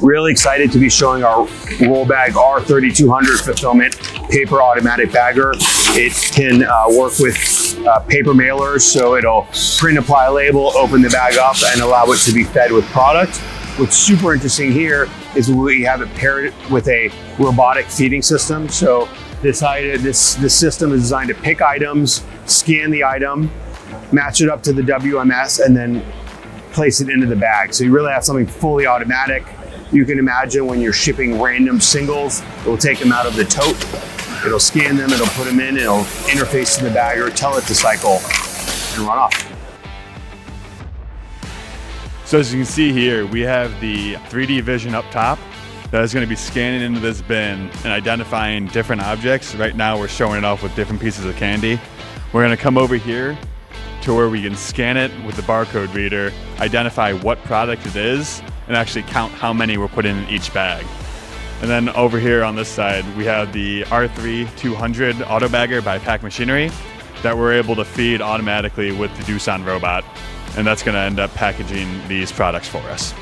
Really excited to be showing our Rollbag R3200 fulfillment paper automatic bagger. It can work with paper mailers, so it'll print, apply a label, open the bag up, and allow it to be fed with product. What's super interesting here is we have it paired with a robotic feeding system. So this system is designed to pick items, scan the item, match it up to the WMS, and then place it into the bag. So you really have something fully automatic. You can imagine when you're shipping random singles, it will take them out of the tote, it'll scan them, it'll put them in, it'll interface to the bagger, tell it to cycle, and run off. So as you can see here, we have the 3D vision up top that is going to be scanning into this bin and identifying different objects. Right now we're showing it off with different pieces of candy. We're going to come over here to where we can scan it with the barcode reader, identify what product it is, and actually count how many we're putting in each bag. And then over here on this side, we have the R3200 auto bagger by PAC Machinery that we're able to feed automatically with the Doosan robot. And that's going to end up packaging these products for us.